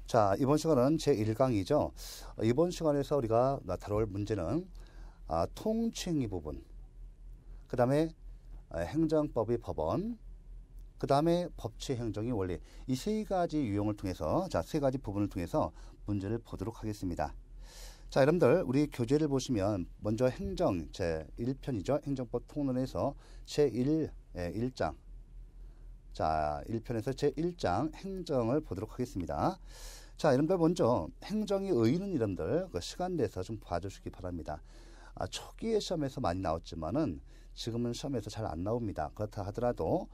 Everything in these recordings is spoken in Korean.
자, 이번 시간은 제1강이죠. 이번 시간에서 우리가 다룰 문제는 통칭의 부분, 그 다음에 행정법의 법원, 그 다음에 법치 행정의 원리, 이 세 가지 유형을 통해서, 자, 세 가지 부분을 통해서 문제를 보도록 하겠습니다. 자, 여러분들, 우리 교재를 보시면 먼저 행정 제1편이죠. 행정법 통론에서 제1장. 자, 1편에서 제1장 행정을 보도록 하겠습니다. 자, 여러분들 먼저 행정의 의의는 여러분들 그 시간 내서 좀 봐주시기 바랍니다. 초기에 시험에서 많이 나왔지만은 지금은 시험에서 잘 안 나옵니다. 그렇다 하더라도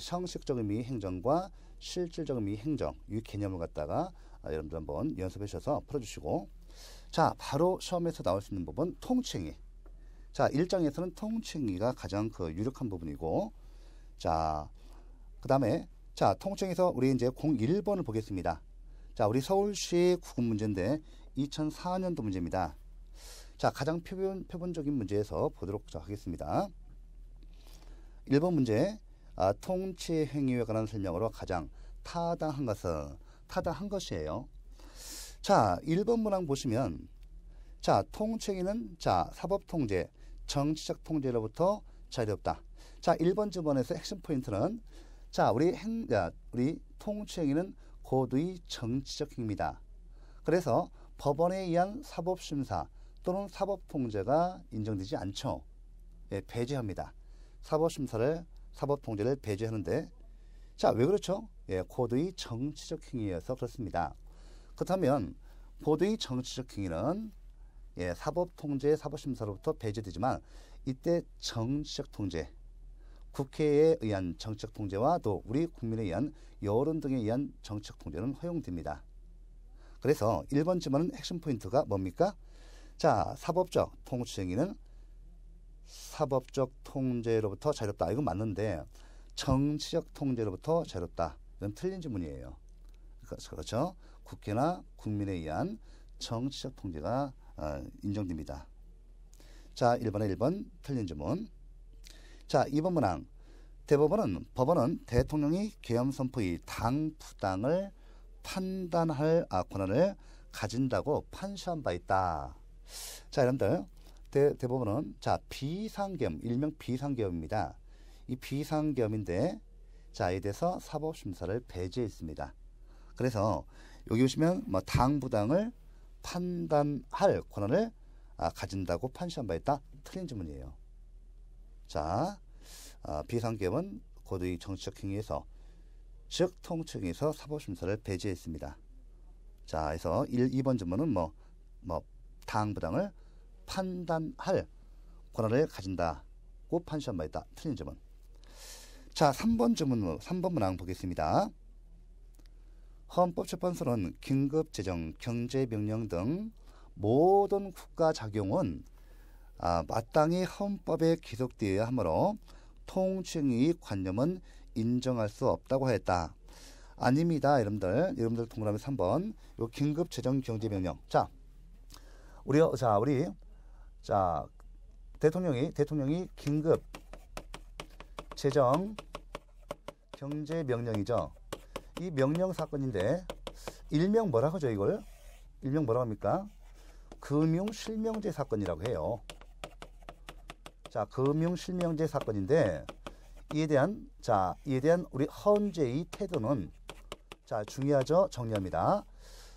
형식적 의미 행정과 실질적 의미 행정 이 개념을 갖다가 여러분들 한번 연습해 주셔서 풀어주시고, 자, 바로 시험에서 나올 수 있는 부분 통칭의. 자, 1장에서는 통칭의가 가장 그 유력한 부분이고, 자, 그 다음에 자, 통칭에서 우리 이제 01번을 보겠습니다. 자, 우리 서울시 구급 문제인데 2004년도 문제입니다. 자, 가장 표본적인 문제에서 보도록 하겠습니다. 1번 문제, 통치 행위에 관한 설명으로 가장 타당한 것이에요. 자, 1번 문항 보시면, 자, 통칭의는 자, 사법통제, 정치적 통제로부터 자유롭다. 자, 1번 주번에서 핵심 포인트는 자, 우리 통치행위는 고도의 정치적 행위입니다. 그래서 법원에 의한 사법심사 또는 사법통제가 인정되지 않죠. 예, 배제합니다. 사법통제를 배제하는데, 자, 왜 그렇죠? 예, 고도의 정치적 행위여서 그렇습니다. 그렇다면 고도의 정치적 행위는 예, 사법통제, 사법심사로부터 배제되지만 이때 정치적 통제, 국회에 의한 정치적 통제와 또 우리 국민에 의한 여론 등에 의한 정치적 통제는 허용됩니다. 그래서 1번 질문은 핵심 포인트가 뭡니까? 자, 사법적 통치행위는 사법적 통제로부터 자유롭다. 이건 맞는데 정치적 통제로부터 자유롭다. 이건 틀린 질문이에요. 그렇죠? 국회나 국민에 의한 정치적 통제가 인정됩니다. 자, 1번에 1번 틀린 질문. 자, 2번 문항. 법원은 대통령이 계엄 선포의 당부당을 판단할 권한을 가진다고 판시한 바 있다. 자, 여러분들, 대법원은 자, 비상계엄, 일명 비상계엄입니다. 이 비상계엄인데, 자, 이에 대해서 사법심사를 배제했습니다. 그래서 여기 보시면 뭐 당부당을 판단할 권한을 가진다고 판시한 바 있다. 틀린 질문이에요. 자, 비상계엄은 고도의 정치적 행위에서, 즉 통치행위에서 사법심사를 배제했습니다. 자, 그래서 2번 질문은 당부당을 판단할 권한을 가진다고 판시한 바 있다. 틀린 질문. 자, 3번 문항 보겠습니다. 헌법재판소는 긴급재정, 경제명령 등 모든 국가작용은 마땅히 헌법에 기록되어야 하므로 통칭의 관념은 인정할 수 없다고 했다. 아닙니다, 여러분들 동그라미 3번. 요 긴급 재정 경제 명령. 자, 우리 대통령이 긴급 재정 경제 명령이죠. 이 명령 사건인데 일명 뭐라 하죠, 이걸? 일명 뭐라고 합니까? 금융실명제 사건이라고 해요. 자, 금융실명제 사건인데 이에 대한 우리 헌재의 태도는 자, 중요하죠. 정리합니다.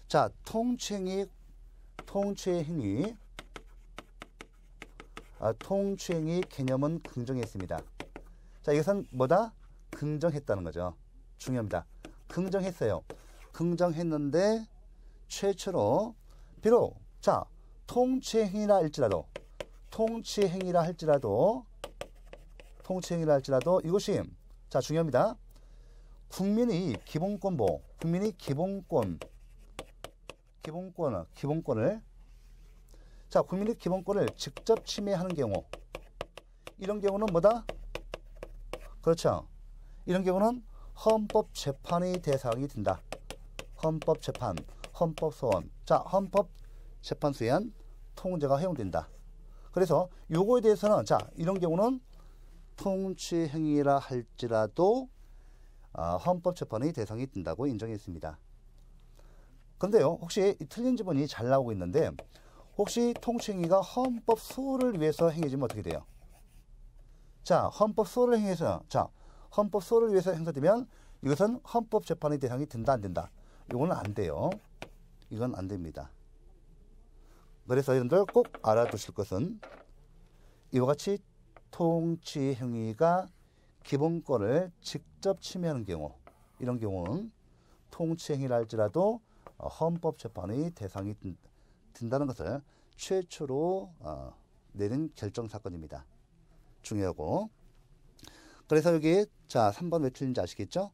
자, 통치행위 개념은 긍정했습니다. 자, 이것은 뭐다? 긍정했다는 거죠. 중요합니다. 긍정했어요. 긍정했는데 최초로 비록 자, 통치행위라 할지라도 이것이 자, 중요합니다. 국민의 기본권을 직접 침해하는 경우, 이런 경우는 뭐다? 그렇죠. 이런 경우는 헌법재판의 대상이 된다. 헌법소원. 자, 헌법재판소에 의한 통제가 허용된다. 그래서 요거에 대해서는 자, 이런 경우는 통치행위라 할지라도 헌법재판의 대상이 된다고 인정했습니다. 그런데요, 혹시 이 틀린 지문이 잘 나오고 있는데, 혹시 통치행위가 헌법 수호를 위해서 행해지면 어떻게 돼요? 자, 헌법 수호를 행해서, 자, 헌법 수호를 위해서 행사되면 이것은 헌법 재판의 대상이 된다, 안 된다? 이거는 안 돼요. 이건 안 됩니다. 그래서 여러분들 꼭 알아두실 것은 이와 같이 통치 행위가 기본권을 직접 침해하는 경우, 이런 경우는 통치 행위를 할지라도 헌법 재판의 대상이 된다는 것을 최초로 내린 결정 사건입니다. 중요하고. 그래서 여기 자 3번 왜 틀린지 아시겠죠?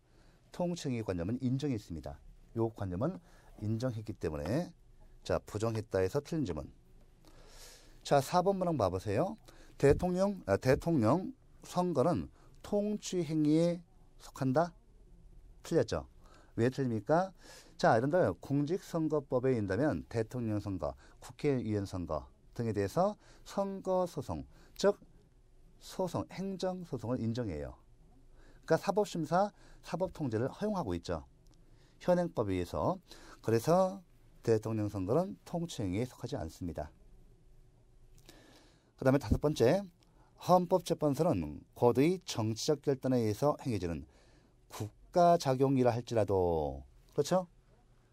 통치 행위 관념은 인정이 있습니다. 이 관념은 인정했기 때문에 자 부정했다 해서 틀린 지문. 자 4번 문항 봐보세요. 대통령 선거는 통치 행위에 속한다? 틀렸죠? 왜 틀립니까? 자, 여러분들 공직선거법에 의한다면 대통령 선거, 국회의원 선거 등에 대해서 선거 소송, 즉 소송, 행정 소송을 인정해요. 그러니까 사법심사, 사법통제를 허용하고 있죠. 현행법에 의해서. 그래서 대통령 선거는 통치 행위에 속하지 않습니다. 그 다음에 5번째, 헌법재판소는 고도의 정치적 결단에 의해서 행해지는 국가작용이라 할지라도, 그렇죠?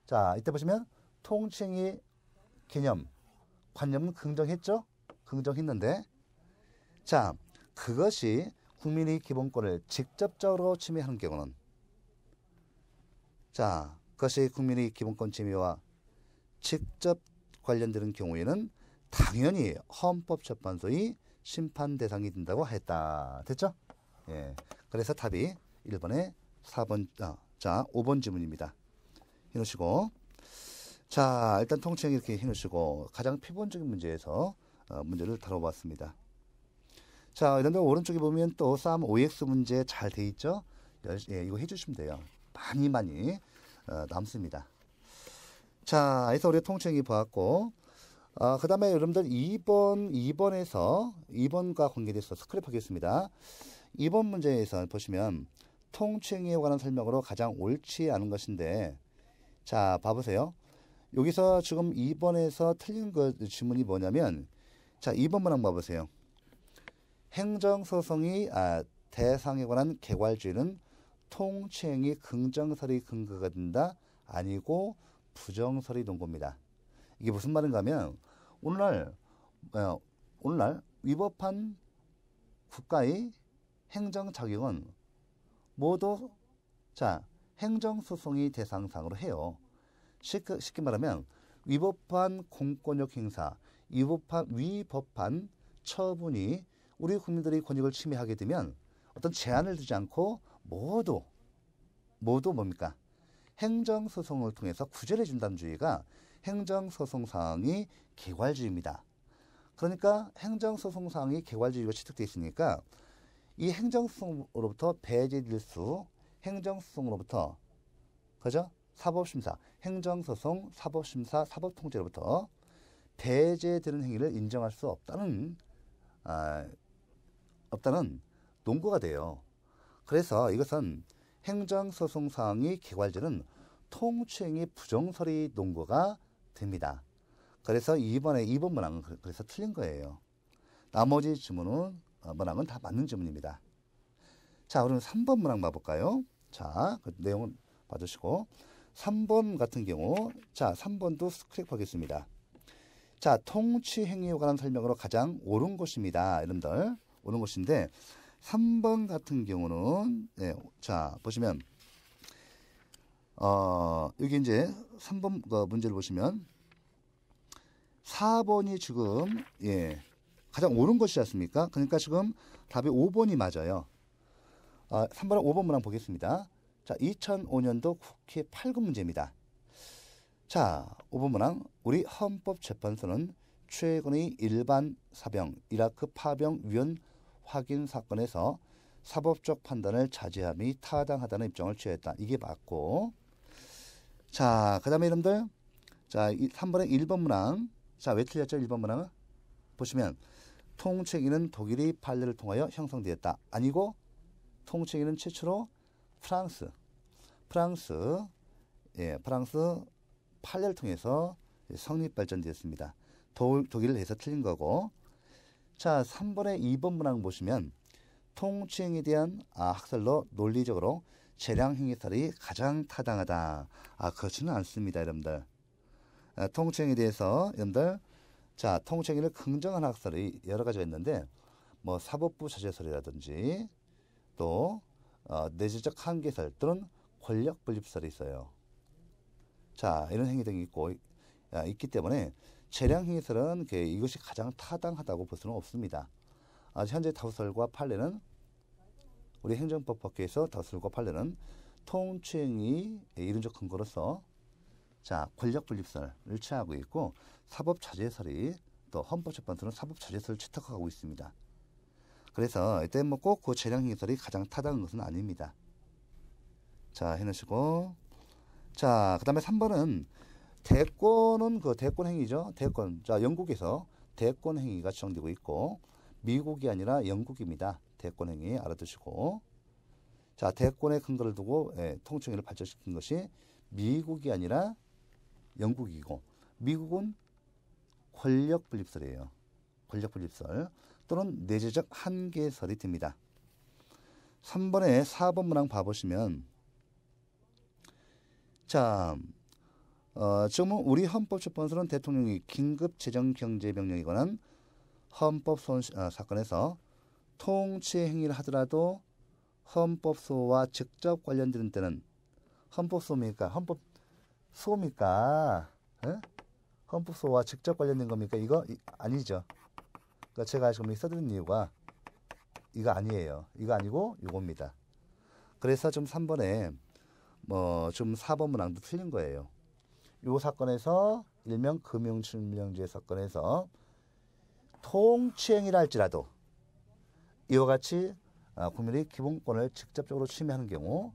자, 이때 보시면 통치행위 개념, 관념은 긍정했죠? 긍정했는데, 자, 그것이 국민의 기본권을 직접적으로 침해하는 경우는, 자, 그것이 국민의 기본권 침해와 직접 관련되는 경우에는 당연히 헌법재판소의 심판 대상이 된다고 했다. 됐죠? 예. 그래서 답이 1번에 4번, 자, 5번 지문입니다. 해놓으시고. 자, 일단 통칭 이렇게 해놓으시고, 가장 표본적인 문제에서 문제를 다뤄봤습니다. 자, 이런데 오른쪽에 보면 또 쌈 OX 문제 잘 돼 있죠? 예, 이거 해주시면 돼요. 많이 남습니다. 자, 그래서 우리가 통칭이 보았고, 그 다음에 여러분들 2번에서 2번과 관계돼서 스크랩하겠습니다. 2번 문제에서 보시면 통칭에 관한 설명으로 가장 옳지 않은 것인데, 자, 봐보세요. 여기서 지금 2번에서 틀린 질문이 뭐냐면, 자, 2번 문항 봐보세요. 행정소송이 대상에 관한 개괄주의는 통치행위 긍정설이 근거가 된다? 아니고 부정설이 논거입니다. 이게 무슨 말인가 하면 오늘날 위법한 국가의 행정작용은 모두 자 행정소송이 대상상으로 해요. 쉽게 말하면 위법한 공권력 행사, 위법한 처분이 우리 국민들의 권익을 침해하게 되면 어떤 제한을 두지 않고 모두 뭡니까? 행정소송을 통해서 구제를 해준다는 주의가 행정소송상의 개괄주의입니다. 그러니까 행정소송상의 개괄주의가 취득되어 있으니까 이 행정소송으로부터 배제될 수, 행정소송으로부터 그죠? 사법심사, 행정소송, 사법심사, 사법통제로부터 배제되는 행위를 인정할 수 없다는 논거가 돼요. 그래서 이것은 행정소송상의 개괄제는 통치행위 부정설의 논거가 됩니다. 그래서 2번 문항은 그래서 틀린 거예요. 나머지 문항은 다 맞는 지문입니다. 자, 그럼 3번 문항 봐볼까요? 자, 그 내용은 봐주시고 3번 같은 경우, 자, 3번도 스크랩하겠습니다. 자, 통치행위에 관한 설명으로 가장 옳은 것입니다. 여러분들, 옳은 것인데 3번 같은 경우는, 네, 자, 보시면, 여기 이제 3번 문제를 보시면 4번이 지금, 예, 가장 옳은 것이지 않습니까? 그러니까 지금 답이 5번이 맞아요. 3번은 5번 문항 보겠습니다. 자, 2005년도 국회 8급 문제입니다. 자, 5번 문항. 우리 헌법재판소는 최근의 일반 사병, 이라크 파병 위원 확인 사건에서 사법적 판단을 자제함이 타당하다는 입장을 취했다. 이게 맞고. 자, 그 다음에 여러분들. 자, 3번의 1번 문항. 자, 왜 틀렸죠? 1번 문항은? 보시면, 통치행위는 독일의 판례를 통하여 형성되었다. 아니고, 통치행위는 최초로 프랑스 판례를 통해서 성립 발전되었습니다. 독일을 해서 틀린 거고. 자, 3번의 2번 문항 보시면 통치행위에 대한 학설로 논리적으로 재량행위설이 가장 타당하다. 그렇지는 않습니다, 여러분들. 통치행위에 대해서 여러분들, 자, 통치행위를 긍정한 학설이 여러 가지가 있는데, 뭐 사법부 자제설이라든지 또 내재적 한계설 또는 권력 분립설이 있어요. 자, 이런 행위 등이 있기 때문에 재량행위설은 이것이 가장 타당하다고 볼 수는 없습니다. 현재 다수설과 판례는 우리 행정법 법규에서 다수설과 판례는 통치행위 이론적 근거로서 자, 권력 분립설을 취하고 있고 사법 자제설이 또 헌법재판소는 사법 자제설을 채택하고 있습니다. 그래서 이때 뭐 꼭 그 재량행위설이 가장 타당한 것은 아닙니다. 자, 해놓으시고. 자, 그 다음에 3번은 대권은 대권 행위죠. 대권. 자, 영국에서 대권 행위가 지정되고 있고, 미국이 아니라 영국입니다. 대권 행위 알아두시고. 자, 대권의 근거를 두고 통치행위를 발전시킨 것이 미국이 아니라 영국이고, 미국은 권력 분립설이에요. 권력 분립설 또는 내재적 한계설이 됩니다. 3번에 4번 문항 봐보시면, 자, 지금은 우리 헌법재판소는 대통령이 긴급 재정 경제 명령에 관한 헌법 사건에서 통치 행위를 하더라도 헌법소와 직접 관련되는 때는 헌법소입니까? 헌법소입니까? 헌법소와 직접 관련된 겁니까? 이거 아니죠. 그러니까 제가 지금 써드린 이유가 이거 아니에요. 이거 아니고 이겁니다. 그래서 좀 3번에 좀 4번 문항도 틀린 거예요. 이 사건에서 일명 금융실명제 사건에서 통치행위를 할지라도 이와 같이 국민의 기본권을 직접적으로 침해하는 경우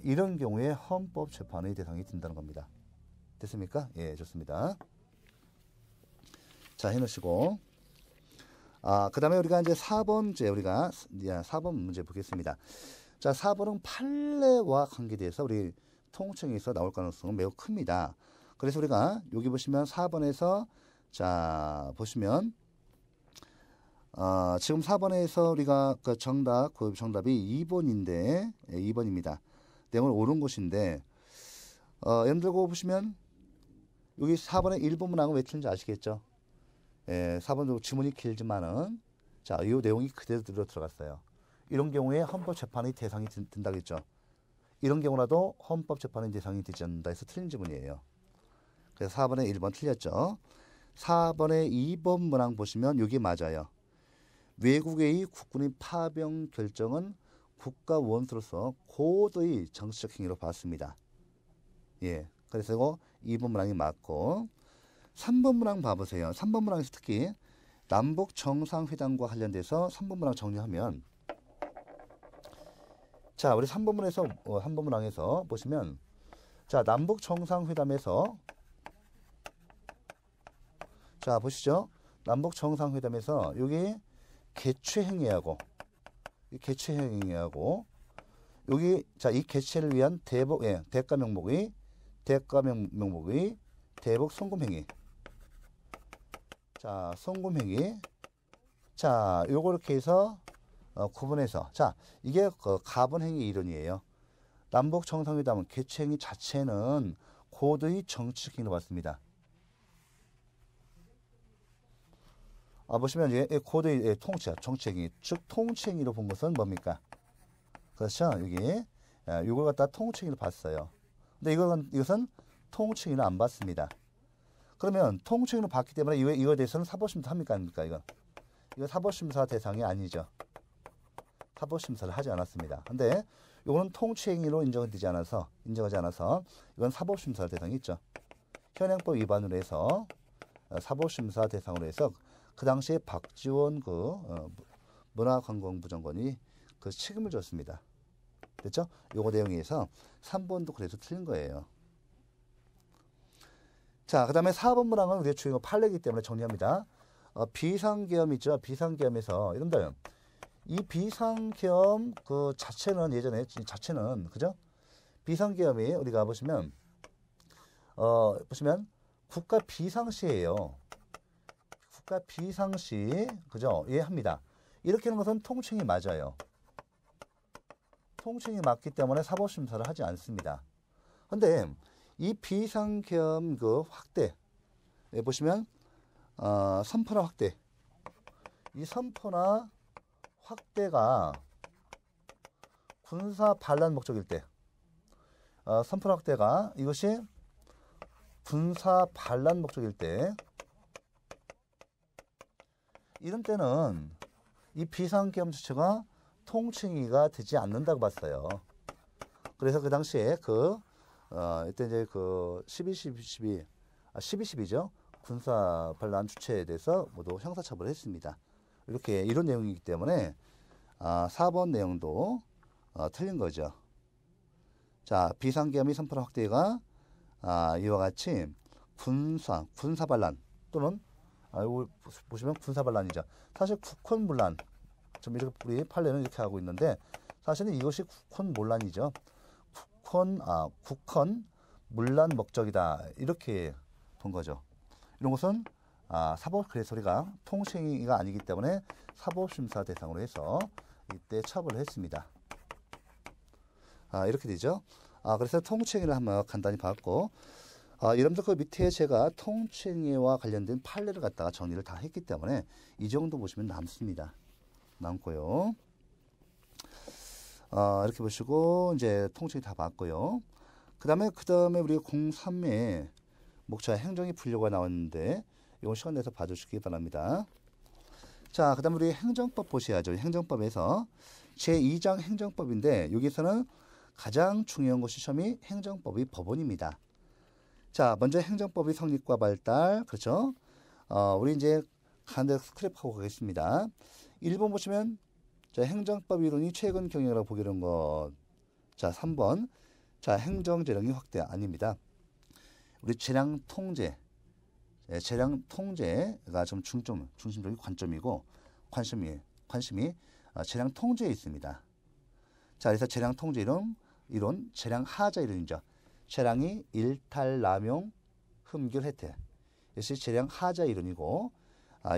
이런 경우에 헌법재판의 대상이 된다는 겁니다. 됐습니까? 예, 좋습니다. 자, 해놓으시고. 그 다음에 우리가 이제 4번 문제 보겠습니다. 자, 4번은 판례와 관계돼서 우리 통칭에서 나올 가능성은 매우 큽니다. 그래서 우리가 여기 보시면 4번에서 자, 보시면 지금 4번에서 우리가 정답이 2번인데 2번입니다. 내용을 옳은 곳인데 여러분들 보시면 여기 4번에 1번 문항은 왜 틀린지 아시겠죠? 4번도 지문이 길지만은 자, 이 내용이 그대로 들어갔어요. 이런 경우에 헌법재판의 대상이 된다겠죠. 이런 경우라도 헌법재판의 대상이 되지 않는다 해서 틀린 지문이에요. 그래서 4번에 1번 틀렸죠. 4번에 2번 문항 보시면 이게 맞아요. 외국의 국군의 파병 결정은 국가 원수로서 고도의 정치적 행위로 봤습니다. 예, 그래서 이거 2번 문항이 맞고 3번 문항 봐보세요. 3번 문항에서 특히 남북 정상회담과 관련돼서 3번 문항 정리하면 자, 우리 3번 문항에서 보시면 자, 남북 정상회담에서 자, 보시죠. 남북 정상회담에서 여기 개최 행위하고 여기 자, 이 개최를 위한 대가 명목의 대북 송금행위. 자, 송금행위. 자, 요거 이렇게 해서 구분해서 자, 이게 가분행위 이론이에요. 남북 정상회담은 개최행위 자체는 고도의 정치적 행위로 봤습니다. 보시면 이제 고도의 정치행위, 즉 통치행위로 본 것은 뭡니까? 그렇죠. 여기 이걸 갖다 통치행위로 봤어요. 근데 이것은 통치행위를 안 봤습니다. 그러면 통치행위로 봤기 때문에 이거에 대해서는 사법심사 합니까? 아닙니까? 이거 사법심사 대상이 아니죠. 사법심사를 하지 않았습니다. 근데 이거는 통치행위로 인정하지 않아서 이건 사법심사 대상이 있죠. 현행법 위반으로 해서 사법심사 대상으로 해서 그 당시에 박지원 문화관광부 장관이 그 책임을 졌습니다. 됐죠? 요거 내용에서 3번도 그래서 틀린 거예요. 자, 그 다음에 4번 문항은 우리의 주요 판례이기 때문에 정리합니다. 비상계엄 있죠? 비상계엄에서 여러분들 이 비상계엄 그 자체는 그죠? 비상계엄이 우리가 보시면 보시면 국가 비상시예요. 국가 비상시, 그죠? 예, 합니다. 이렇게 하는 것은 통칭이 맞아요. 통칭이 맞기 때문에 사법심사를 하지 않습니다. 근데 이 비상 겸 그 확대, 예, 보시면 선포나 확대, 이 선포나 확대가 군사 반란 목적일 때, 선포나 확대가 이것이 군사 반란 목적일 때, 이런 때는 이 비상계엄 자체가 통칭이가 되지 않는다고 봤어요. 그래서 그 당시에 이때 이제 12.12죠. 군사 반란 주체에 대해서 모두 형사처벌을 했습니다. 이렇게 이런 내용이기 때문에 4번 내용도 틀린 거죠. 자, 비상계엄의 선포나 확대가 이와 같이 군사 반란 또는 이거 보시면 군사 반란이죠. 사실 국헌문란, 좀 이렇게 우리 판례는 이렇게 하고 있는데 사실은 이것이 국헌문란이죠. 국헌 문란 목적이다 이렇게 본 거죠. 이런 것은 사법 그래서리가 통칭이가 아니기 때문에 사법심사 대상으로 해서 이때 처벌을 했습니다. 이렇게 되죠. 그래서 통칭이를 한번 간단히 봤고, 여러분들 그 밑에 제가 통칭이와 관련된 판례를 갖다가 정리를 다 했기 때문에 이 정도 보시면 남습니다. 남고요. 이렇게 보시고 이제 통칭이 다 봤고요. 그 다음에 우리 03에 목차 행정이 분류가 나왔는데 이건 시간 내서 봐주시기 바랍니다. 자, 그 다음에 우리 행정법 보셔야죠. 행정법에서 제2장 행정법인데 여기서는 가장 중요한 것이 시험이 행정법의 법원입니다. 자, 먼저 행정법의 성립과 발달, 그렇죠? 우리 이제 간단히 스크랩하고 가겠습니다. 1번 보시면, 자, 행정법 이론이 최근 경영이라고 보기로 것. 자, 3번. 자, 행정재량의 확대 아닙니다. 우리 재량 통제. 재량 통제가 좀 중심적인 관점이고, 관심이 재량 통제에 있습니다. 자, 그래서 재량 통제 이론, 재량 하자 이론이죠. 재량이 일탈, 남용, 흠결, 혜택. 이것이 재량 하자 이론이고,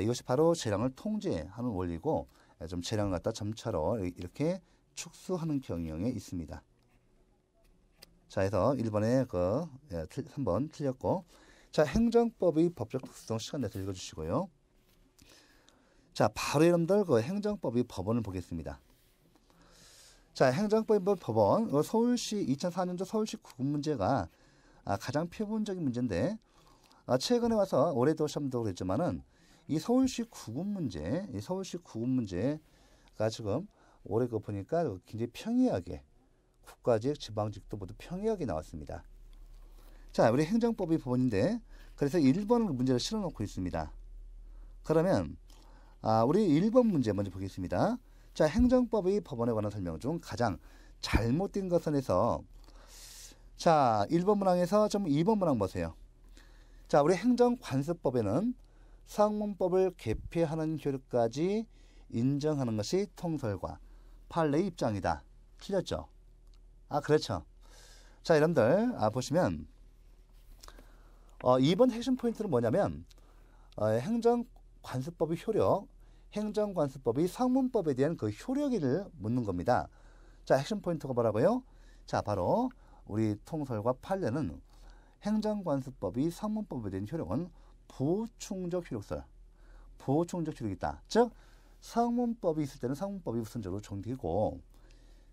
이것이 바로 재량을 통제하는 원리고, 좀 재량을 갖다 점차로 이렇게 축소하는 경향에 있습니다. 자, 해서 1번에 3번 틀렸고, 자, 행정법의 법적 특수성 시간 내서 읽어주시고요. 자, 바로 여러분들 행정법의 법원을 보겠습니다. 자, 행정법의 법원, 서울시 2004년도 서울시 구급 문제가 가장 표본적인 문제인데, 최근에 와서 올해도 시험도 그랬지만은 이 서울시 구급 문제가 지금 올해 보니까 굉장히 평이하게 국가직, 지방직도 모두 평이하게 나왔습니다. 자, 우리 행정법의 법원인데, 그래서 1번 문제를 실어놓고 있습니다. 그러면 우리 1번 문제 먼저 보겠습니다. 자, 행정법의 법원에 관한 설명 중 가장 잘못된 것은 해서, 자, 1번 문항에서 좀 2번 문항 보세요. 자, 우리 행정관습법에는 상문법을 개폐하는 효력까지 인정하는 것이 통설과 판례의 입장이다. 틀렸죠? 그렇죠. 자, 여러분들 보시면 2번 핵심 포인트는 뭐냐면 행정관습법의 효력, 행정관습법의 상문법에 대한 그 효력을 묻는 겁니다. 자, 핵심 포인트가 뭐라고요? 자, 바로 우리 통설과 판례는 행정관습법의 상문법에 대한 효력은 보충적 효력설, 보충적 효력이 있다. 즉, 상문법이 있을 때는 상문법이 우선적으로 적용되고,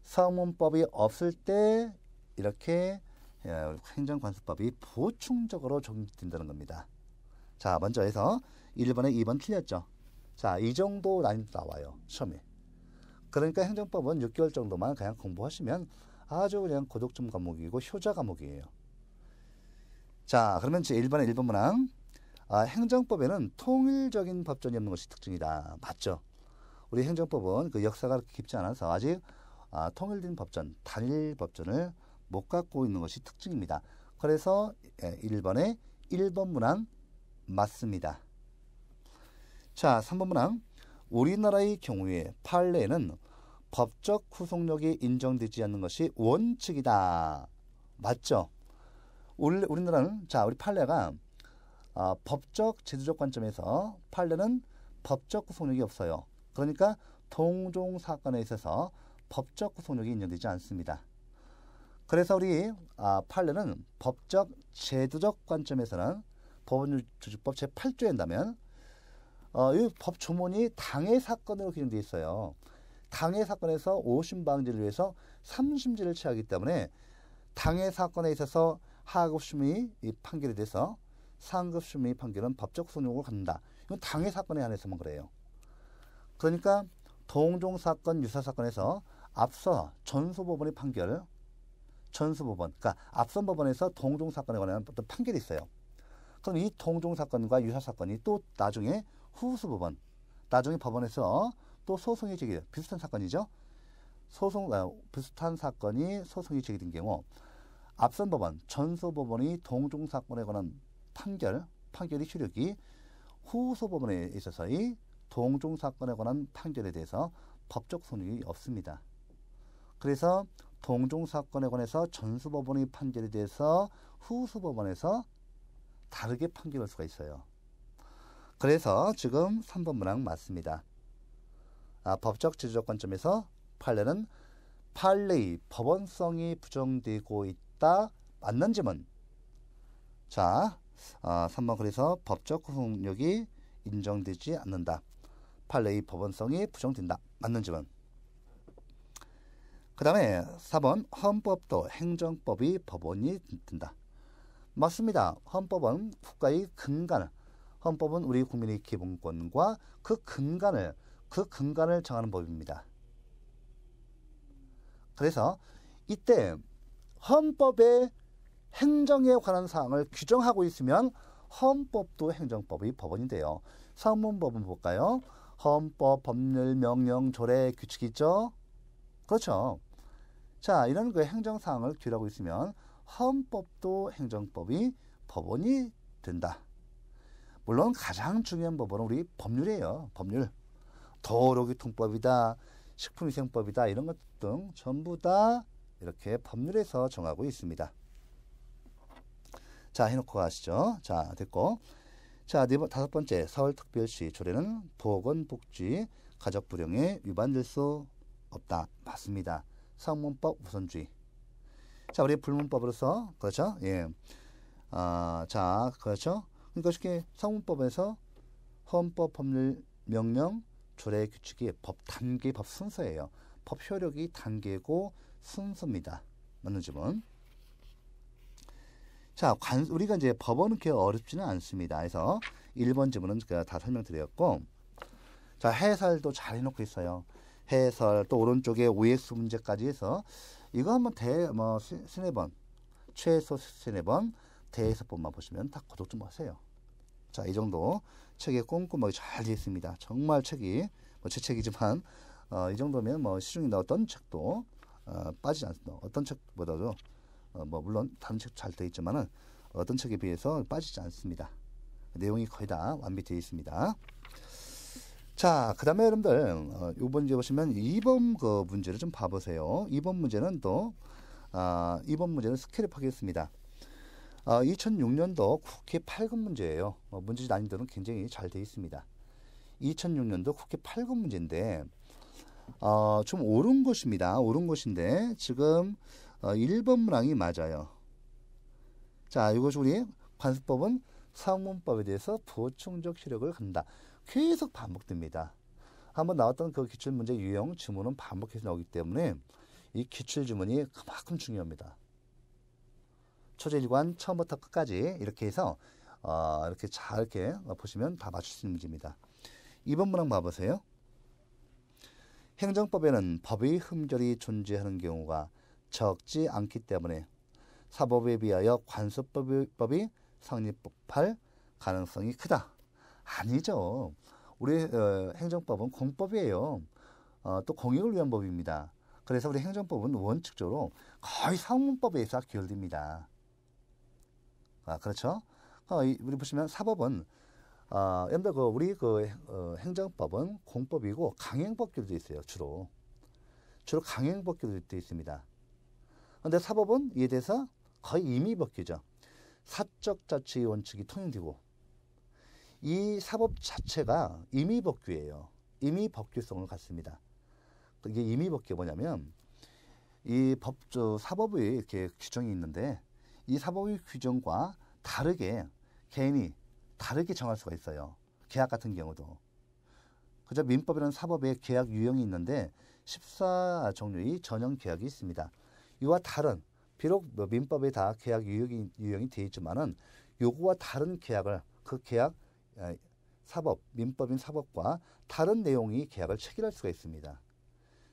상문법이 없을 때 이렇게 행정관습법이 보충적으로 적용된다는 겁니다. 자, 먼저 해서 1번에 2번 틀렸죠. 자, 이 정도 난이도 나와요, 시험에. 그러니까 행정법은 6개월 정도만 그냥 공부하시면 아주 그냥 고독점 과목이고 효자 과목이에요. 자, 그러면 제 1번에 1번 문항. 행정법에는 통일적인 법전이 없는 것이 특징이다. 맞죠? 우리 행정법은 그 역사가 그렇게 깊지 않아서 아직 통일된 법전, 단일 법전을 못 갖고 있는 것이 특징입니다. 그래서 1번에 1번 문항 맞습니다. 자, 3번 문항. 우리나라의 경우에 판례는 법적 구속력이 인정되지 않는 것이 원칙이다. 맞죠? 우리나라는 자 우리 판례가 법적 제도적 관점에서 판례는 법적 구속력이 없어요. 그러니까 동종 사건에 있어서 법적 구속력이 인정되지 않습니다. 그래서 우리 판례는 법적 제도적 관점에서는 법원조직법 제8조에 한다면 이 법 조문이 당해 사건으로 규정되어 있어요. 당해 사건에서 5심 방지를 위해서 3심제를 취하기 때문에 당해 사건에 있어서 하급 심의 판결에 대해서 상급 심의 판결은 법적 구속력을 갖는다. 이건 당해 사건에 한해서만 그래요. 그러니까 동종 사건, 유사 사건에서 앞서 전소법원의 판결, 전소법원, 그러니까 앞선 법원에서 동종 사건에 관한 어떤 판결이 있어요. 그럼 이 동종 사건과 유사 사건이 또 나중에 후수법원, 나중에 법원에서 또 소송이 제기, 비슷한 사건이죠. 비슷한 사건이 소송이 제기된 경우 앞선 법원, 전소법원이 동종 사건에 관한 판결이 효력이 후소법원에 있어서의 동종 사건에 관한 판결에 대해서 법적 소득이 없습니다. 그래서 동종 사건에 관해서 전소법원의 판결에 대해서 후소법원에서 다르게 판결할 수가 있어요. 그래서 지금 3번 문항 맞습니다. 법적 제도적 관점에서 판례는 판례의 법원성이 부정되고 있다. 맞는 지문. 자, 3번 그래서 법적 구속력이 인정되지 않는다. 판례의 법원성이 부정된다. 맞는 지문. 그 다음에 4번 헌법도 행정법이 법원이 든다. 맞습니다. 헌법은 국가의 근간, 헌법은 우리 국민의 기본권과 그 근간을 정하는 법입니다. 그래서 이때 헌법의 행정에 관한 사항을 규정하고 있으면 헌법도 행정법의 법원인데요. 성문법은 볼까요? 헌법, 법률, 명령, 조례, 규칙이 있죠? 그렇죠. 자, 이런 그 행정사항을 규율하고 있으면 헌법도 행정법이 법원이 된다. 물론 가장 중요한 법원은 우리 법률이에요. 법률. 도로교통법이다, 식품위생법이다 이런 것 등 전부 다 이렇게 법률에서 정하고 있습니다. 자, 해놓고 가시죠. 자, 됐고. 자, 다섯 번째 서울특별시 조례는 보건복지 가족부령에 위반될 수 없다. 맞습니다. 성문법 우선주의. 자, 우리 불문법으로서 그렇죠? 예. 자, 그렇죠? 그러니까 쉽게 성문법에서 헌법, 법률, 명령, 조례, 규칙이 단계 법 순서예요. 법 효력이 단계고 순서입니다. 맞는 지문. 자, 우리가 이제 법원은 그렇게 어렵지는 않습니다. 그래서 1번 지문은 제가 다 설명드렸고, 자, 해설도 잘 해놓고 있어요. 해설, 또 오른쪽에 OX 문제까지 해서, 이거 한번 세네 번, 최소 세네 번, 대해석본만 보시면 다 구독 좀 하세요. 자, 이 정도 책에 꼼꼼하게 잘 되어 있습니다. 정말 책이, 제 책이지만, 이 정도면 시중에 나왔던 책도, 빠지지 않습니다. 어떤 책보다도, 물론 다른 책 잘 되어 있지만은 어떤 책에 비해서 빠지지 않습니다. 내용이 거의 다 완비되어 있습니다. 자, 그 다음에 여러분들, 이번 문제 보시면 2번 그 문제를 좀 봐보세요. 2번 문제는 또, 2번 문제는 스케일업 하겠습니다. 2006년도 국회 8급 문제예요. 문제 난이도는 굉장히 잘 되어 있습니다. 2006년도 국회 8급 문제인데, 좀 옳은 것입니다. 옳은 것인데, 지금, 1번 문항이 맞아요. 자, 이것이 우리 관습법은 성문법에 대해서 보충적 효력을 갖는다. 계속 반복됩니다. 한번 나왔던 그 기출문제 유형 지문은 반복해서 나오기 때문에 이 기출지문이 그만큼 중요합니다. 초제일관 처음부터 끝까지 이렇게 해서 이렇게 잘 이렇게 보시면 다 맞출 수 있는 문제입니다. 2번 문항 봐보세요. 행정법에는 법의 흠결이 존재하는 경우가 적지 않기 때문에 사법에 비하여 관습법이 성립할 가능성이 크다. 아니죠. 우리 행정법은 공법이에요. 또 공익을 위한 법입니다. 그래서 우리 행정법은 원칙적으로 거의 성문법에 의해서 규율됩니다. 그렇죠? 우리 보시면 사법은 여러분들 우리 행정법은 공법이고 강행법 규율되어 있어요. 주로 강행법 규율되어 있습니다. 그런데 사법은 이에 대해서 거의 임의법 규죠. 사적 자치의 원칙이 통용되고 이 사법 자체가 임의법규예요. 임의법규성을 갖습니다. 이게 임의법규가 뭐냐면 이 사법의 이렇게 규정이 있는데 이 사법의 규정과 다르게 개인이 다르게 정할 수가 있어요. 계약 같은 경우도. 그저 민법이라는 사법의 계약 유형이 있는데 14종류의 전형 계약이 있습니다. 이와 다른 비록 민법에 다 계약 유형이 되어 있지만은 요거와 다른 계약을 그 계약 사법 민법인 사법과 다른 내용의 계약을 체결할 수가 있습니다.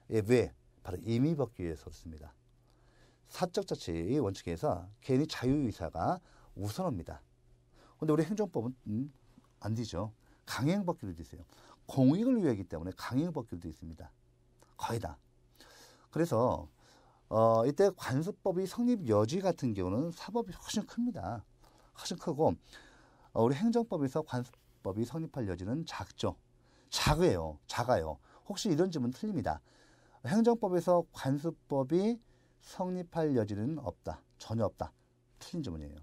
왜? 바로 임의법규에서 그렇습니다. 사적 자치의 원칙에서 개인의 자유의사가 우선합니다. 그런데 우리 행정법은 안 되죠. 강행법규도 있어요. 공익을 위하기 때문에 강행법규도 있습니다. 거의 다. 그래서 이때 관습법의 성립 여지 같은 경우는 사법이 훨씬 큽니다. 훨씬 크고 우리 행정법에서 관습법이 성립할 여지는 작죠. 작아요. 혹시 이런 질문 틀립니다. 행정법에서 관습법이 성립할 여지는 없다. 전혀 없다. 틀린 질문이에요.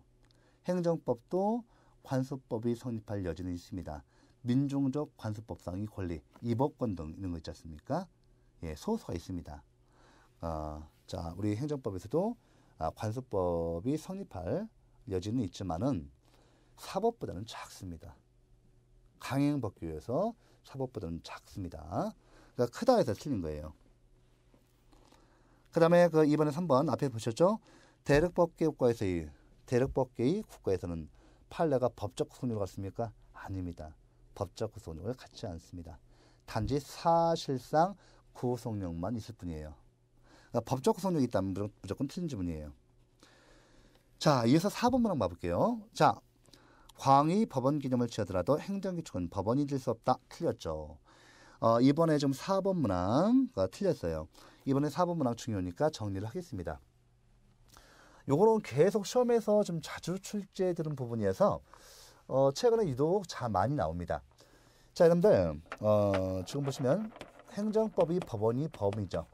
행정법도 관습법이 성립할 여지는 있습니다. 민중적 관습법상의 권리, 이법권 등 이런 거 있지 않습니까? 예, 소수가 있습니다. 자, 우리 행정법에서도 관습법이 성립할 여지는 있지만은 사법보다는 작습니다. 강행법규에서 사법보다는 작습니다. 그러니까 크다 해서 틀린 거예요. 그 다음에 이번에 3번 앞에 보셨죠? 대륙법계 국가에서는 판례가 법적 구속력을 갖습니까? 아닙니다. 법적 구속력을 갖지 않습니다. 단지 사실상 구속력만 있을 뿐이에요. 그러니까 법적 구속력이 있다면 무조건 틀린 지문이에요. 자, 이어서 4번 문항 봐볼게요. 자, 광의 법원 개념을 취하더라도 행정규칙은 법원이 될 수 없다. 틀렸죠. 이번에 좀 4번 문항가 틀렸어요. 이번에 4번 문항 중요하니까 정리를 하겠습니다. 요거는 계속 시험에서 좀 자주 출제되는 부분이어서 최근에 유독 많이 나옵니다. 자, 여러분들 지금 보시면 행정법이 법원이 범위죠.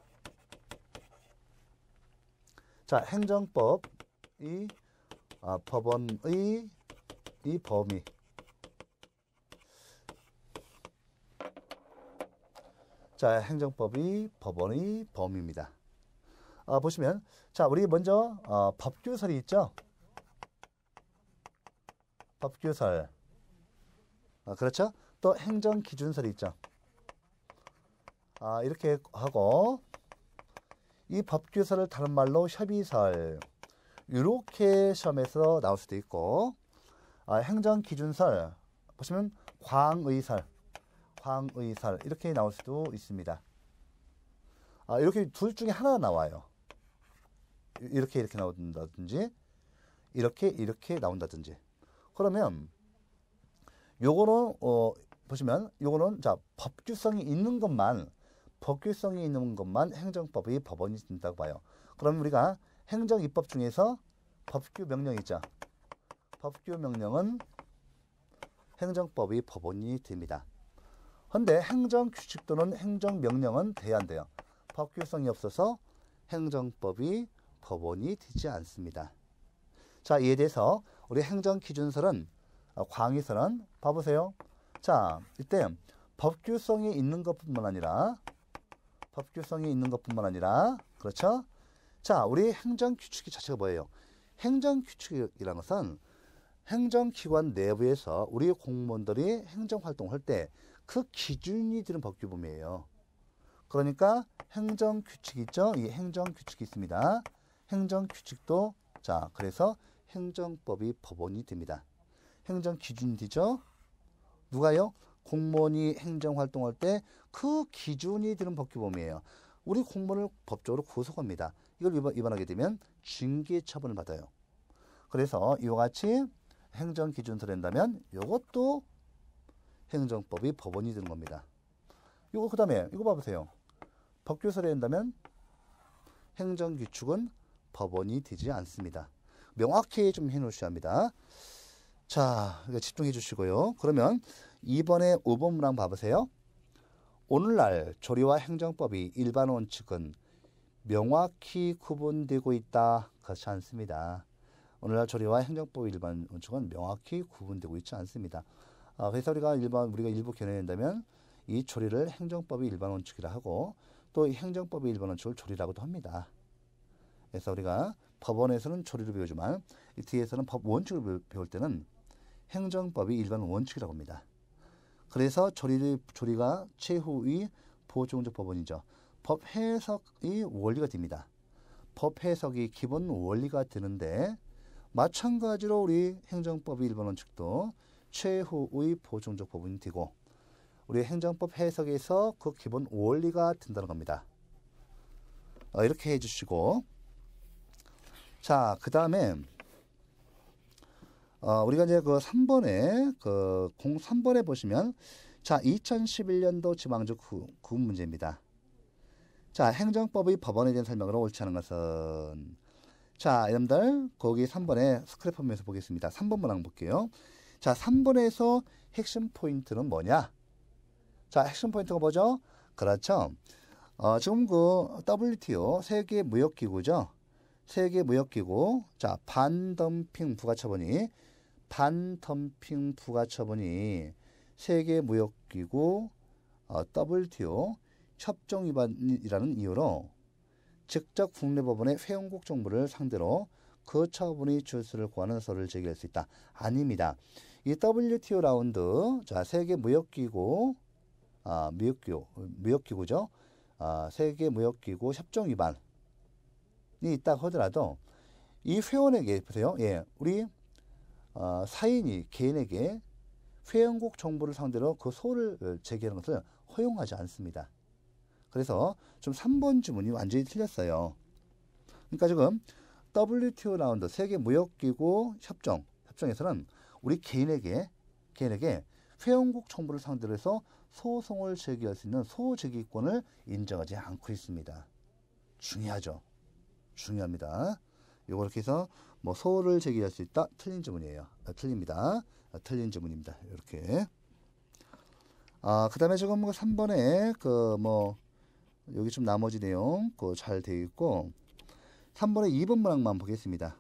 자, 행정법이 법원의 이 범위. 자, 행정법이 법원의 범위입니다. 보시면 자, 우리 먼저 법규설이 있죠. 법규설. 그렇죠? 또 행정기준설이 있죠. 이렇게 하고 이 법규설을 다른 말로 협의설. 이렇게 시험에서 나올 수도 있고 행정기준설 보시면 광의설 이렇게 나올 수도 있습니다. 이렇게 둘 중에 하나 나와요. 이렇게 나온다든지 이렇게 나온다든지. 그러면 요거는 보시면 요거는 자 법규성이 있는 것만 행정법이 법원이 된다고 봐요. 그럼 우리가 행정입법 중에서 법규명령 있죠. 법규명령은 행정법이 법원이 됩니다. 그런데 행정규칙 또는 행정명령은 돼야 안 돼요. 법규성이 없어서 행정법이 법원이 되지 않습니다. 자, 이에 대해서 우리 행정기준설은 광의설은 봐보세요. 자, 이때 법규성이 있는 것뿐만 아니라 그렇죠? 자, 우리 행정규칙 자체가 뭐예요? 행정규칙이라는 것은 행정기관 내부에서 우리 공무원들이 행정활동을 할 때 그 기준이 되는 법규범위예요. 그러니까 행정규칙이 있죠? 이 행정규칙이 있습니다. 행정규칙도 자, 그래서 행정법이 법원이 됩니다. 행정기준이 되죠? 누가요? 공무원이 행정활동할 때 그 기준이 되는 법규범위예요. 우리 공무원을 법적으로 구속합니다. 이걸 위반하게 되면 징계 처분을 받아요. 그래서 이와 같이 행정기준설을 한다면 이것도 행정법이 법원이 되는 겁니다. 이거 그 다음에 이거 봐보세요. 법규설을 한다면 행정규칙은 법원이 되지 않습니다. 명확히 좀 해놓으셔야 합니다. 자, 집중해 주시고요. 그러면 이번에 5번 문항 봐보세요. 오늘날 조리와 행정법이 일반 원칙은 명확히 구분되고 있다. 그렇지 않습니다. 오늘날 조리와 행정법의 일반 원칙은 명확히 구분되고 있지 않습니다. 그래서 우리가 일부 견해낸다면 이 조리를 행정법의 일반 원칙이라 하고 또 이 행정법의 일반 원칙을 조리라고도 합니다. 그래서 우리가 법원에서는 조리를 배우지만 이 뒤에서는 법 원칙을 배울 때는 행정법의 일반 원칙이라고 합니다. 그래서 조리가 최후의 보충적 법원이죠. 법 해석의 원리가 됩니다. 법 해석이 기본 원리가 되는데 마찬가지로 우리 행정법의 일반 원칙도 최후의 보충적 법원이 되고 우리 행정법 해석에서 그 기본 원리가 된다는 겁니다. 이렇게 해주시고 자, 그 다음에 우리가 이제 그 3번에 그 03번에 보시면 자, 2011년도 지방적 구분 문제입니다. 자, 행정법의 법원에 대한 설명으로 옳지 않은 것은 자, 여러분들 거기 3번에 스크래퍼면서 보겠습니다. 3번 문항 볼게요. 자, 3번에서 핵심 포인트는 뭐냐? 자, 핵심 포인트가 뭐죠? 그렇죠. 지금 그 WTO 세계무역기구죠. 세계무역기구. 자, 반덤핑 부가처분이 세계무역기구 WTO 협정 위반이라는 이유로 직접 국내 법원의 회원국 정부를 상대로 그 처분이 출수를 구하는 서류를 제기할 수 있다. 아닙니다. 이 WTO 라운드, 자, 세계무역기구, 무역기구죠. 세계무역기구 협정 위반이 있다고 하더라도 이 회원에게 보세요. 예, 우리 사인이 개인에게 회원국 정부를 상대로 그 소를 제기하는 것을 허용하지 않습니다. 그래서 좀 3번 지문이 완전히 틀렸어요. 그러니까 지금 WTO 라운드 세계무역기구 협정에서는 우리 개인에게 회원국 정부를 상대로 해서 소송을 제기할 수 있는 소제기권을 인정하지 않고 있습니다. 중요하죠. 중요합니다. 요거 이렇게 해서 뭐 소를 제기할 수 있다. 틀린 지문이에요. 틀립니다. 틀린 지문입니다. 이렇게. 그 다음에 지금 3번에 여기 좀 나머지 내용 잘 되어 있고 3번의 2번 문항만 보겠습니다.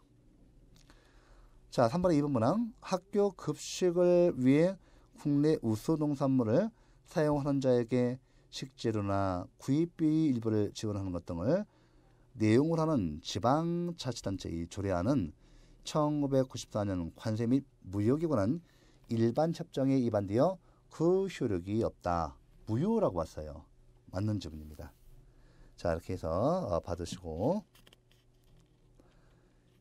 자, 3번의 2번 문항. 학교 급식을 위해 국내 우수 농산물을 사용하는 자에게 식재료나 구입비 일부를 지원하는 것 등을 내용으로 하는 지방자치단체의 조례안은 1994년 관세 및 무역에 관한 일반 협정에 위반되어 그 효력이 없다. 무효라고 왔어요. 맞는 지문입니다. 자, 이렇게 해서 받으시고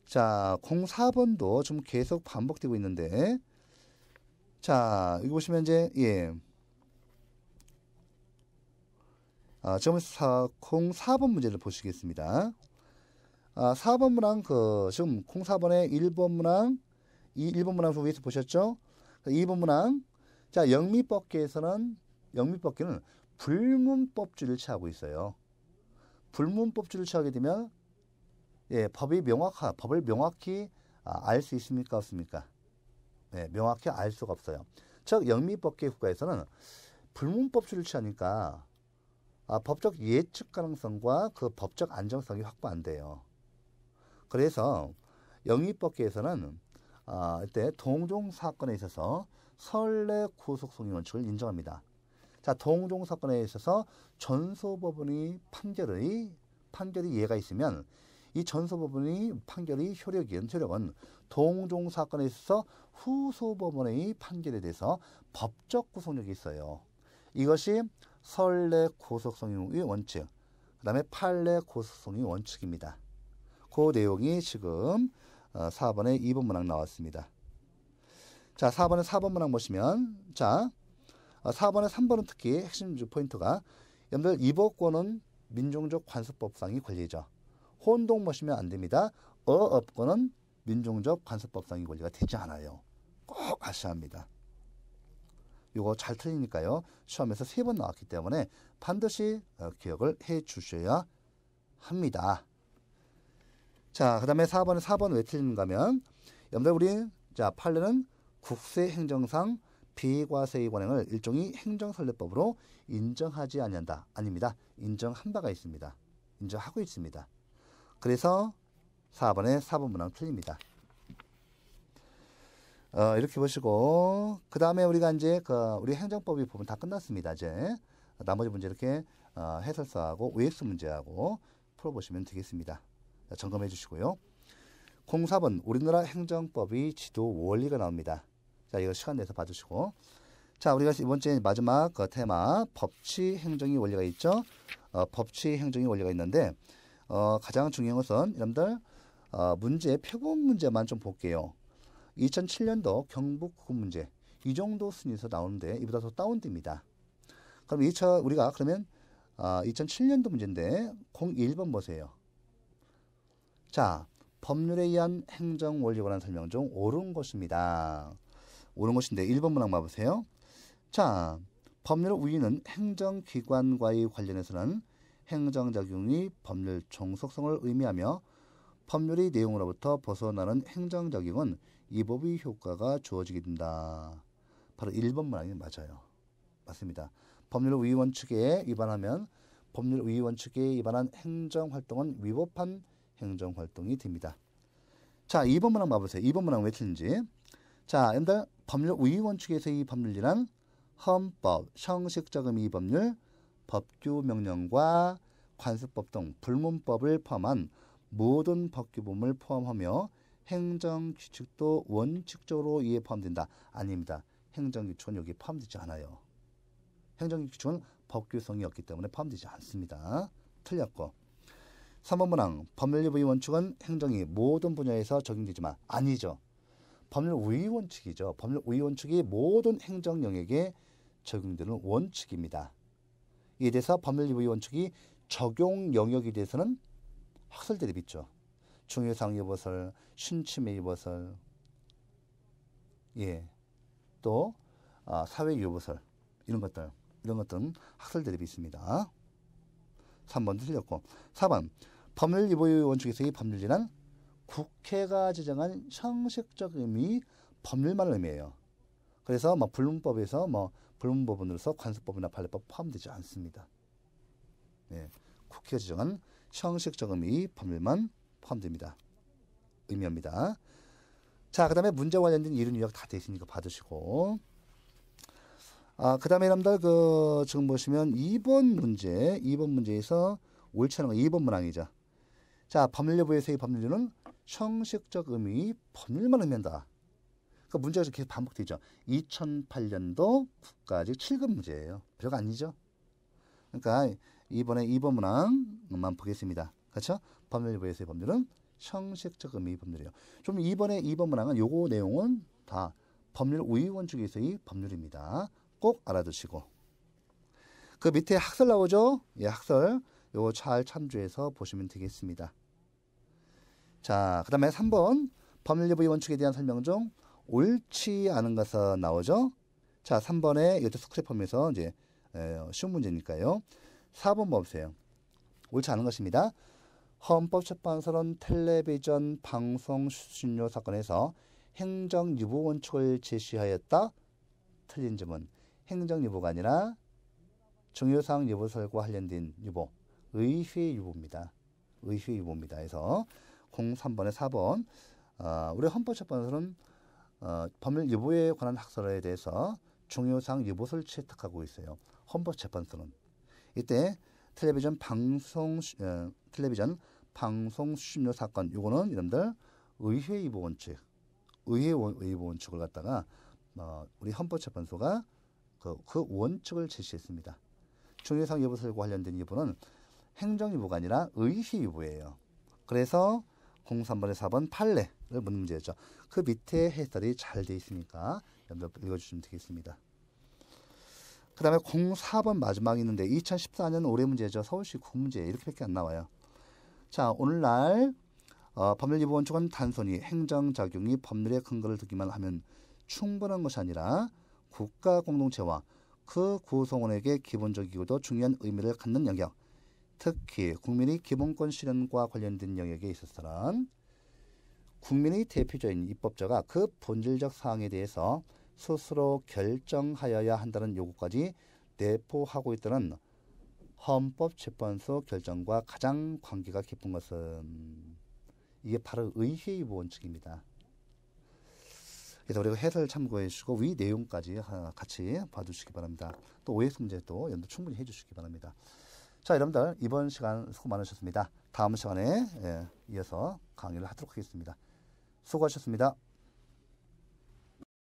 자, 04번도 좀 계속 반복되고 있는데 자, 이거 보시면 이제 지금 04번 문제를 보시겠습니다. 4번 문항 지금 04번에 1번 문항 1번 문항 위에서 보셨죠? 2번 문항. 자, 영미법계는 불문법주의를 취하고 있어요. 불문법주의를 취하게 되면 법을 명확히 알 수 있습니까? 없습니까? 네, 명확히 알 수가 없어요. 즉 영미법계 국가에서는 불문법주의를 취하니까 법적 예측 가능성과 그 법적 안정성이 확보 안 돼요. 그래서 영미법계에서는 이때 동종 사건에 있어서 선례 구속성의 원칙을 인정합니다. 자, 동종 사건에 있어서 전소법원의 판결이 예가 있으면 이 전소법원의 판결의 효력은 동종 사건에 있어서 후소법원의 판결에 대해서 법적 구속력이 있어요. 이것이 선례 구속성의 원칙, 그 다음에 판례 구속성의 원칙입니다. 그 내용이 지금 4번에 2번 문항 나왔습니다. 자, 4번에 4번 문항 보시면 자, 4번에 3번은 특히 핵심 포인트가 여러분들 이법권은 민중적 관습법상의 권리죠. 혼동 보시면 안 됩니다. 어업권은 민중적 관습법상의 권리가 되지 않아요. 꼭 아셔야 합니다. 이거 잘 틀리니까요. 시험에서 3번 나왔기 때문에 반드시 기억을 해 주셔야 합니다. 자, 그 다음에 4번 왜 틀리는가 하면 여러분들 우리 자, 판례는 국세행정상 비과세의 관행을 일종의 행정선례법으로 인정하지 아니한다. 아닙니다. 인정한 바가 있습니다. 인정하고 있습니다. 그래서 4번 문항 틀립니다. 이렇게 보시고 그 다음에 우리가 이제 우리 행정법의 부분 다 끝났습니다. 이제 나머지 문제 이렇게 해설사하고 OX 문제하고 풀어보시면 되겠습니다. 점검해 주시고요. 04번 우리나라 행정법의 지도 원리가 나옵니다. 자, 이거 시간 내서 봐주시고. 자, 우리가 이번째 마지막 테마 법치 행정의 원리가 있죠. 법치 행정의 원리가 있는데 가장 중요한 것은 여러분들 문제 표본 문제만 좀 볼게요. 2007년도 경북 구급 문제 이 정도 순위에서 나오는데 이보다 더 다운됩니다. 그럼 우리가 그러면 2007년도 문제인데 01번 보세요. 자, 법률에 의한 행정 원리에 관한 설명 중 옳은 것입니다. 옳은 것인데 1번 문항 봐보세요. 자, 법률 우위는 행정기관과의 관련해서는 행정작용이 법률 종속성을 의미하며 법률의 내용으로부터 벗어나는 행정작용은 이 법의 효과가 주어지게 된다. 바로 1번 문항이 맞아요. 맞습니다. 법률 우위 원칙에 위반하면 법률 우위 원칙에 위반한 행정활동은 위법한 행정활동이 됩니다. 자, 2번 문항 봐보세요. 2번 문항 왜 틀린지. 자, 여러분들 법률 우위 원칙에서의 법률이란 헌법, 형식적 의미 법률, 법규 명령과 관습법 등 불문법을 포함한 모든 법규범을 포함하며 행정규칙도 원칙적으로 이에 포함된다. 아닙니다. 행정규칙은 여기에 포함되지 않아요. 행정규칙은 법규성이 없기 때문에 포함되지 않습니다. 틀렸고. 3번 문항 법률유보의 원칙은 행정이 모든 분야에서 적용되지만 아니죠. 법률 우위 원칙이죠. 법률 우위 원칙이 모든 행정 영역에 적용되는 원칙입니다. 이에 대해서 법률 우위 원칙이 적용 영역에 대해서는 학설 대립 있죠. 중요사항 유보설, 신침해 유보설, 예, 또 사회 유보설 이런 것들은 학설 대립이 있습니다. 3번도 틀렸고. 4번 법률 유보의 원칙에서의 법률이란 국회가 지정한 형식적 의미 법률만 의미해요. 그래서 불문법에서 불문법으로서 관습법이나 판례법 포함되지 않습니다. 네, 국회가 지정한 형식적 의미 법률만 포함됩니다. 의미합니다. 자, 그 다음에 문제와 관련된 이론 요약 다 되어 있으니까 받으시고. 그 다음에 여러분들 지금 보시면 2번 문제에서 옳지 않은 거 2번 문항이죠. 자, 법률여부에서의 법률은 형식적 의미 법률만 의미한다. 그 문제가 계속 반복되죠. 2008년도 국가직 7급 문제예요. 별거 아니죠. 그러니까 이번에 2번 문항만 보겠습니다. 그렇죠? 법률여부에서의 법률은 형식적 의미 법률이에요. 좀 이번에 2번 문항은 요거 내용은 다 법률 우위 원칙에서의 법률입니다. 꼭 알아두시고. 그 밑에 학설 나오죠? 예, 학설. 요거 잘 참조해서 보시면 되겠습니다. 자, 그 다음에 3번 법률여부의 원칙에 대한 설명 중 옳지 않은 것은 나오죠? 자, 3번에 이것도 스크래퍼면서 이제 쉬운 문제니까요. 4번 보세요. 옳지 않은 것입니다. 헌법재판소는 텔레비전 방송 수신료 사건에서 행정유보 원칙을 제시하였다. 틀린 점은 행정유보가 아니라 중요사항 유보설과 관련된 유보, 의회 유보입니다. 의회 유보입니다. 그래서 03번에 4번 우리 헌법재판소는 법률 유보에 관한 학설에 대해서 중요사항 유보서를 채택하고 있어요. 헌법재판소는. 이때 텔레비전 방송 수신료 사건 요거는 여러분들 의회 유보 원칙, 의회 유보 원칙을 갖다가 우리 헌법재판소가 그 원칙을 제시했습니다. 중요사항 유보설과 관련된 유보는 행정유보가 아니라 의회 유보예요. 그래서 03번에 4번 판례를 묻는 문제였죠. 그 밑에 해설이 잘 되어 있으니까 여러분들 읽어주시면 되겠습니다. 그 다음에 04번 마지막에 있는데 2014년 올해 문제죠. 서울시 구문제 이렇게밖에 안 나와요. 자, 오늘날 법률유보 원칙은 단순히 행정작용이 법률의 근거를 두기만 하면 충분한 것이 아니라 국가 공동체와 그 구성원에게 기본적이고도 중요한 의미를 갖는 영역, 특히 국민의 기본권 실현과 관련된 영역에 있어서는 국민의 대표자인 입법자가 그 본질적 사항에 대해서 스스로 결정하여야 한다는 요구까지 내포하고 있다는 헌법재판소 결정과 가장 관계가 깊은 것은 이게 바로 의회 유보 원칙입니다. 그래서 우리가 해설 참고해 주시고 위 내용까지 같이 봐주시기 바랍니다. 또 OX 문제도 연도 충분히 해주시기 바랍니다. 자, 여러분들 이번 시간 수고 많으셨습니다. 다음 시간에 이어서 강의를 하도록 하겠습니다. 수고하셨습니다.